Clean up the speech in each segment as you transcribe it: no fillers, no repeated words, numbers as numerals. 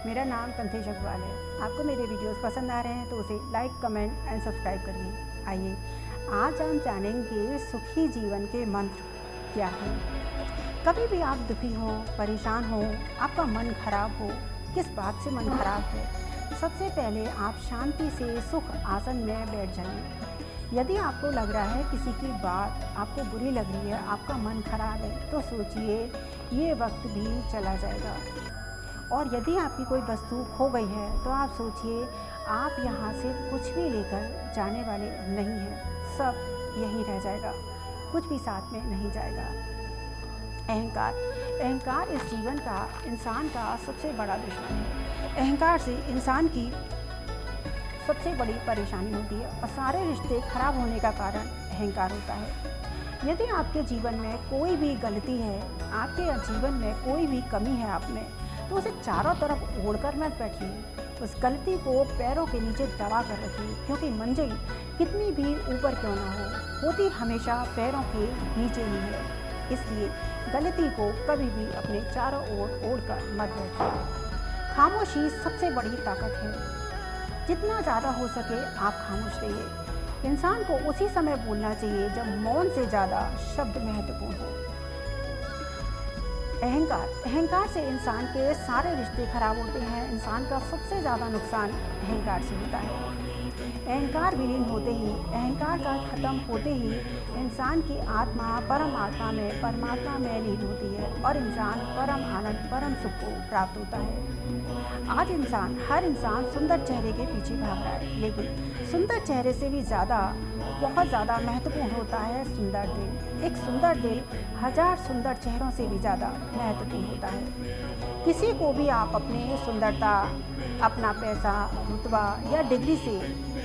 मेरा नाम कंथेश अग्रवाल है। आपको मेरे वीडियोस पसंद आ रहे हैं तो उसे लाइक, कमेंट एंड सब्सक्राइब करिए। आइए आज हम जानेंगे सुखी जीवन के मंत्र क्या हैं। कभी भी आप दुखी हो, परेशान हो, आपका मन खराब हो, किस बात से मन खराब है, सबसे पहले आप शांति से सुख आसन में बैठ जाइए। यदि आपको लग रहा है किसी की बात आपको बुरी लग रही है, आपका मन खराब है, तो सोचिए ये वक्त भी चला जाएगा। और यदि आपकी कोई वस्तु खो गई है तो आप सोचिए आप यहाँ से कुछ भी लेकर जाने वाले नहीं हैं, सब यहीं रह जाएगा, कुछ भी साथ में नहीं जाएगा। अहंकार इस जीवन का, इंसान का सबसे बड़ा दुश्मन है। अहंकार से इंसान की सबसे बड़ी परेशानी होती है और सारे रिश्ते खराब होने का कारण अहंकार होता है। यदि आपके जीवन में कोई भी गलती है, आपके जीवन में कोई भी कमी है आप में, तो उसे चारों तरफ ओढ़कर मत बैठिए। उस गलती को पैरों के नीचे दबा कर रखिए, क्योंकि मंजिल कितनी भी ऊपर क्यों ना हो, होती हमेशा पैरों के नीचे ही है। इसलिए गलती को कभी भी अपने चारों ओर ओढ़कर मत बैठिए। खामोशी सबसे बड़ी ताकत है। जितना ज़्यादा हो सके आप खामोश रहिए। इंसान को उसी समय बोलना चाहिए जब मौन से ज़्यादा शब्द महत्वपूर्ण हो। अहंकार से इंसान के सारे रिश्ते खराब होते हैं। इंसान का सबसे ज़्यादा नुकसान अहंकार से होता है। अहंकार विलीन होते ही, अहंकार का खत्म होते ही इंसान की आत्मा परम आत्मा में, परमात्मा में लीन होती है और इंसान परम आनंद, परम सुख को प्राप्त होता है। आज हर इंसान सुंदर चेहरे के पीछे भाग रहा है, लेकिन सुंदर चेहरे से भी बहुत ज़्यादा महत्वपूर्ण होता है सुंदर दिल। एक सुंदर दिल 1000 सुंदर चेहरों से भी ज़्यादा महत्वपूर्ण होता है। किसी को भी आप अपनी सुंदरता, अपना पैसा, रुतबा या डिग्री से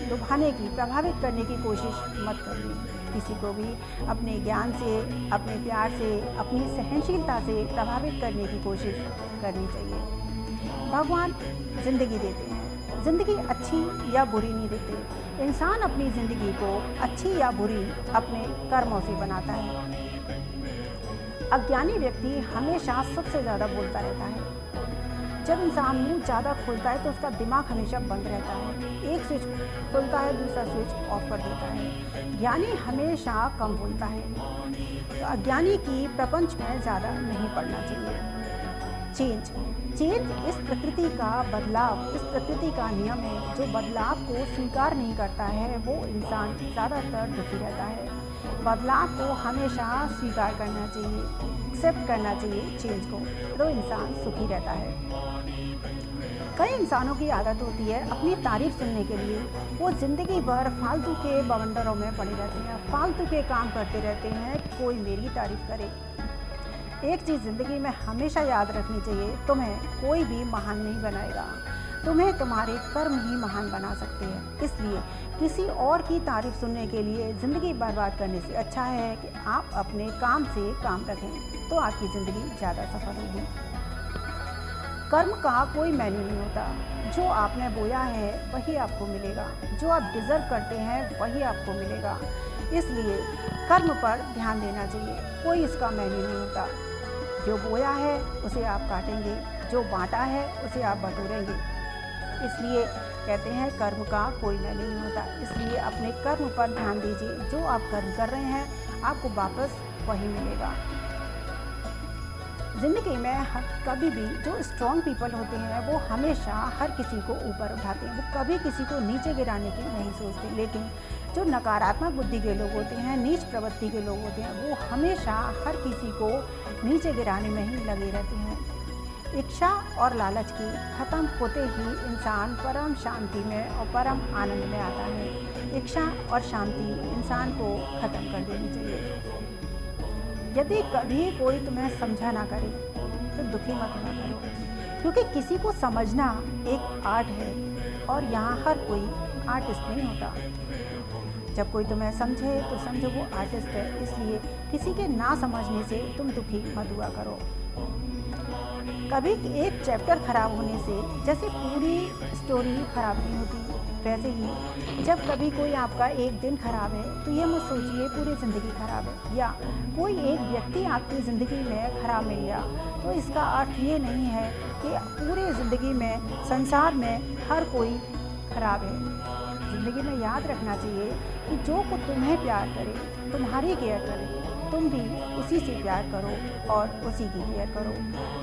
लुभाने की, प्रभावित करने की कोशिश मत करिए। किसी को भी अपने ज्ञान से, अपने प्यार से, अपनी सहनशीलता से प्रभावित करने की कोशिश करनी चाहिए। भगवान जिंदगी देते हैं, जिंदगी अच्छी या बुरी नहीं देते। इंसान अपनी ज़िंदगी को अच्छी या बुरी अपने कर्मों से बनाता है। अज्ञानी व्यक्ति हमेशा सबसे ज़्यादा बोलता रहता है। जब इंसान मुंह ज़्यादा खोलता है तो उसका दिमाग हमेशा बंद रहता है। एक स्विच खुलता है, दूसरा स्विच ऑफ कर देता है। ज्ञानी हमेशा कम बोलता है। तो अज्ञानी की प्रपंच में ज़्यादा नहीं पड़ना चाहिए। चेंज इस प्रकृति का बदलाव, इस प्रकृति का नियम है। जो बदलाव को स्वीकार नहीं करता है वो इंसान ज़्यादातर दुखी रहता है। बदलाव को हमेशा स्वीकार करना चाहिए, एक्सेप्ट करना चाहिए चेंज को, तो इंसान सुखी रहता है। कई इंसानों की आदत होती है अपनी तारीफ सुनने के लिए वो ज़िंदगी भर फालतू के बवंडरों में पड़े रहते हैं, फालतू के काम करते रहते हैं, कोई मेरी तारीफ करे। एक चीज़ ज़िंदगी में हमेशा याद रखनी चाहिए, तुम्हें कोई भी महान नहीं बनाएगा, तुम्हें तुम्हारे कर्म ही महान बना सकते हैं। इसलिए किसी और की तारीफ सुनने के लिए ज़िंदगी बर्बाद करने से अच्छा है कि आप अपने काम से काम रखें, तो आपकी ज़िंदगी ज़्यादा सफल होगी। कर्म का कोई वैल्यू नहीं होता। जो आपने बोया है वही आपको मिलेगा, जो आप डिज़र्व करते हैं वही आपको मिलेगा। इसलिए कर्म पर ध्यान देना चाहिए, कोई इसका वैल्यू नहीं होता। जो बोया है उसे आप काटेंगे, जो बांटा है उसे आप बटोरेंगे। इसलिए कहते हैं कर्म का कोई वैल्यू नहीं होता। इसलिए अपने कर्म पर ध्यान दीजिए, जो आप कर्म कर रहे हैं आपको वापस वही मिलेगा। ज़िंदगी में कभी भी जो स्ट्रॉन्ग पीपल होते हैं वो हमेशा हर किसी को ऊपर उठाते हैं, वो कभी किसी को नीचे गिराने की नहीं सोचते। लेकिन जो नकारात्मक बुद्धि के लोग होते हैं, नीच प्रवृत्ति के लोग होते हैं, वो हमेशा हर किसी को नीचे गिराने में ही लगे रहते हैं। इच्छा और लालच की खत्म होते ही इंसान परम शांति में और परम आनंद में आता है। इच्छा और शांति इंसान को खत्म कर देनी चाहिए। यदि कभी कोई तुम्हें समझा ना करे तो दुखी मत ना करो, क्योंकि किसी को समझना एक आर्ट है और यहाँ हर कोई आर्टिस्ट नहीं होता। जब कोई तुम्हें समझे तो समझो वो आर्टिस्ट है। इसलिए किसी के ना समझने से तुम दुखी मत हुआ करो। कभी एक चैप्टर खराब होने से जैसे पूरी स्टोरी खराब नहीं होती, वैसे ही जब कभी कोई आपका एक दिन खराब है तो ये मत सोचिए पूरी ज़िंदगी खराब है, या कोई एक व्यक्ति आपकी ज़िंदगी में खराब मिल गया तो इसका अर्थ ये नहीं है कि पूरी ज़िंदगी में संसार में हर कोई खराब है। ज़िंदगी में याद रखना चाहिए कि जो को तुम्हें प्यार करे, तुम्हारी केयर करे, तुम भी उसी से प्यार करो और उसी की केयर करो।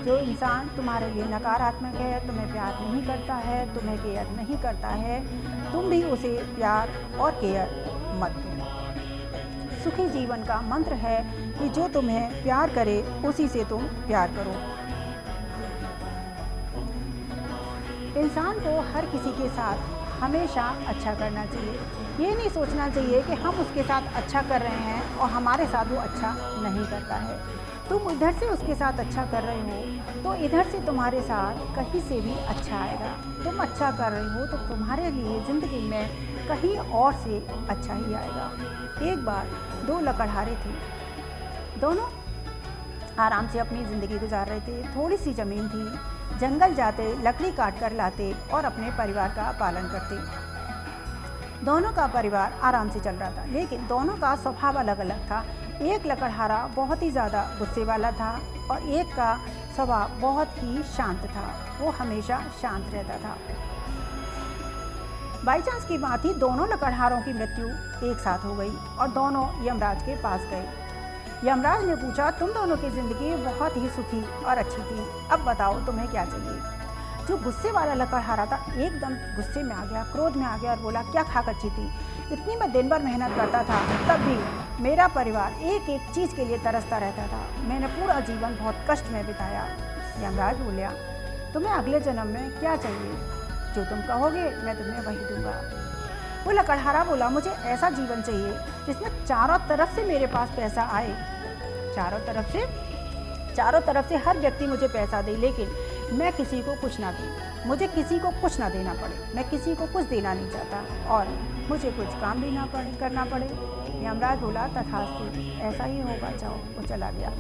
जो इंसान तुम्हारे लिए नकारात्मक है, तुम्हें प्यार नहीं करता है, तुम्हें केयर नहीं करता है, तुम भी उसे प्यार और केयर मत दो। सुखी जीवन का मंत्र है कि जो तुम्हें प्यार करे उसी से तुम प्यार करो। इंसान को हर किसी के साथ हमेशा अच्छा करना चाहिए। ये नहीं सोचना चाहिए कि हम उसके साथ अच्छा कर रहे हैं और हमारे साथ वो अच्छा नहीं करता है। तुम इधर से उसके साथ अच्छा कर रहे हो तो इधर से तुम्हारे साथ कहीं से भी अच्छा आएगा। तुम अच्छा कर रहे हो तो तुम्हारे लिए ज़िंदगी में कहीं और से अच्छा ही आएगा। एक बार दो लकड़हारे थे, दोनों आराम से अपनी ज़िंदगी गुजार रहे थे। थोड़ी सी ज़मीन थी, जंगल जाते, लकड़ी काट कर लाते और अपने परिवार का पालन करते। दोनों का परिवार आराम से चल रहा था, लेकिन दोनों का स्वभाव अलग अलग था। एक लकड़हारा बहुत ही ज़्यादा गुस्से वाला था और एक का स्वभाव बहुत ही शांत था, वो हमेशा शांत रहता था। बाई चांस की बात ही दोनों लकड़हारों की मृत्यु एक साथ हो गई और दोनों यमराज के पास गए। यमराज ने पूछा, तुम दोनों की ज़िंदगी बहुत ही सुखी और अच्छी थी, अब बताओ तुम्हें क्या चाहिए। जो गुस्से वाला लकड़हारा था एकदम गुस्से में आ गया, क्रोध में आ गया और बोला, क्या खाक अच्छी थी, इतनी मैं दिन भर मेहनत करता था तब भी मेरा परिवार एक एक चीज़ के लिए तरसता रहता था, मैंने पूरा जीवन बहुत कष्ट में बिताया। यमराज बोलिया, तुम्हें अगले जन्म में क्या चाहिए, जो तुम कहोगे मैं तुम्हें वही दूंगा। वो लकड़हारा बोला, मुझे ऐसा जीवन चाहिए जिसमें चारों तरफ से मेरे पास पैसा आए, चारों तरफ से हर व्यक्ति मुझे पैसा दे, लेकिन मैं किसी को कुछ ना दूँ, मुझे किसी को कुछ ना देना पड़े, मैं किसी को कुछ देना नहीं चाहता और मुझे कुछ काम भी ना करना पड़े। यमराज बोला, तथास्तु, ऐसा ही होगा, जाओ। वो चला गया।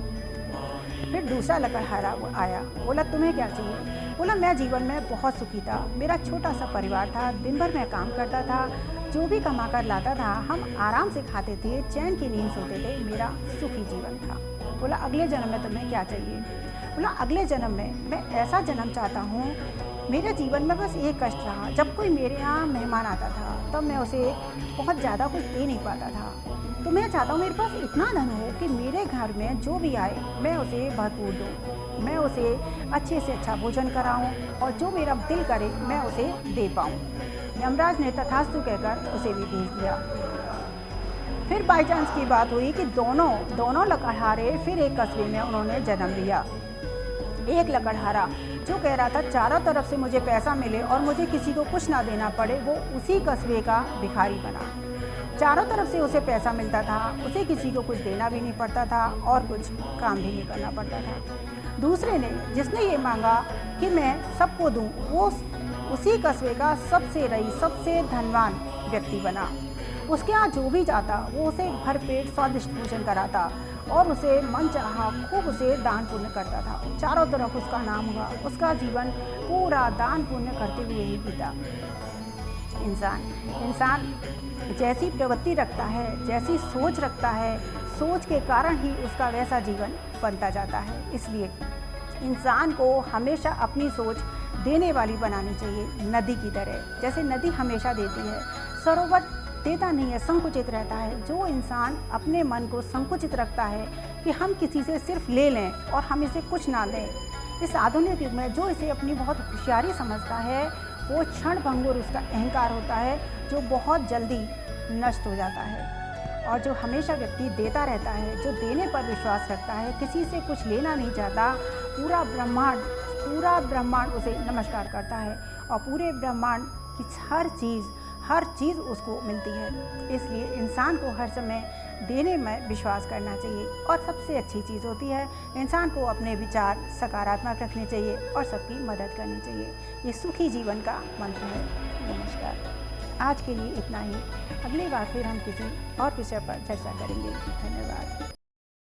फिर दूसरा लकड़हारा आया, बोला, तुम्हें क्या चाहिए। बोला, मैं जीवन में बहुत सुखी था, मेरा छोटा सा परिवार था, दिन भर मैं काम करता था, जो भी कमा कर लाता था हम आराम से खाते थे, चैन की नींद सोते थे, मेरा सुखी जीवन था। बोला, अगले जन्म में तुम्हें क्या चाहिए। बोला, अगले जन्म में मैं ऐसा जन्म चाहता हूँ, मेरे जीवन में बस एक कष्ट रहा, जब कोई मेरे यहाँ मेहमान आता था तब मैं उसे बहुत ज़्यादा कुछ दे नहीं पाता था, तो मैं चाहता हूँ मेरे पास इतना धन हो कि मेरे घर में जो भी आए मैं उसे भरपूर दूँ, मैं उसे अच्छे से अच्छा भोजन कराऊँ और जो मेरा दिल करे मैं उसे दे पाऊँ। यमराज ने तथास्तु कहकर उसे भी भेज दिया। फिर बाई चांस की बात हुई कि दोनों लकड़हारे फिर एक कस्बे में उन्होंने जन्म लिया। एक लकड़हारा जो कह रहा था चारों तरफ से मुझे पैसा मिले और मुझे किसी को कुछ ना देना पड़े, वो उसी कस्बे का भिखारी बना। चारों तरफ से उसे पैसा मिलता था, उसे किसी को कुछ देना भी नहीं पड़ता था और कुछ काम भी नहीं करना पड़ता था। दूसरे ने, जिसने ये मांगा कि मैं सबको दूं, वो उसी कस्बे का सबसे रईस, सबसे धनवान व्यक्ति बना। उसके यहाँ जो भी जाता वो उसे भरपेट स्वादिष्ट भोजन कराता और उसे मन चाहा खूब उसे दान पुण्य करता था। चारों तरफ उसका नाम हुआ, उसका जीवन पूरा दान पुण्य करते हुए ही बीता। इंसान जैसी प्रवृत्ति रखता है, जैसी सोच रखता है, सोच के कारण ही उसका वैसा जीवन बनता जाता है। इसलिए इंसान को हमेशा अपनी सोच देने वाली बनानी चाहिए, नदी की तरह। जैसे नदी हमेशा देती है, सरोवर देता नहीं है, संकुचित रहता है। जो इंसान अपने मन को संकुचित रखता है कि हम किसी से सिर्फ ले लें और हम इसे कुछ ना दें, इस आधुनिक युग में जो इसे अपनी बहुत होशियारी समझता है, वो क्षण भंगुर उसका अहंकार होता है, जो बहुत जल्दी नष्ट हो जाता है। और जो हमेशा व्यक्ति देता रहता है, जो देने पर विश्वास रखता है, किसी से कुछ लेना नहीं चाहता, पूरा ब्रह्मांड उसे नमस्कार करता है और पूरे ब्रह्मांड की हर चीज़ उसको मिलती है। इसलिए इंसान को हर समय देने में विश्वास करना चाहिए और सबसे अच्छी चीज़ होती है इंसान को अपने विचार सकारात्मक रखने चाहिए और सबकी मदद करनी चाहिए। ये सुखी जीवन का मंत्र है। नमस्कार। आज के लिए इतना ही, अगली बार फिर हम किसी और विषय पर चर्चा करेंगे। धन्यवाद।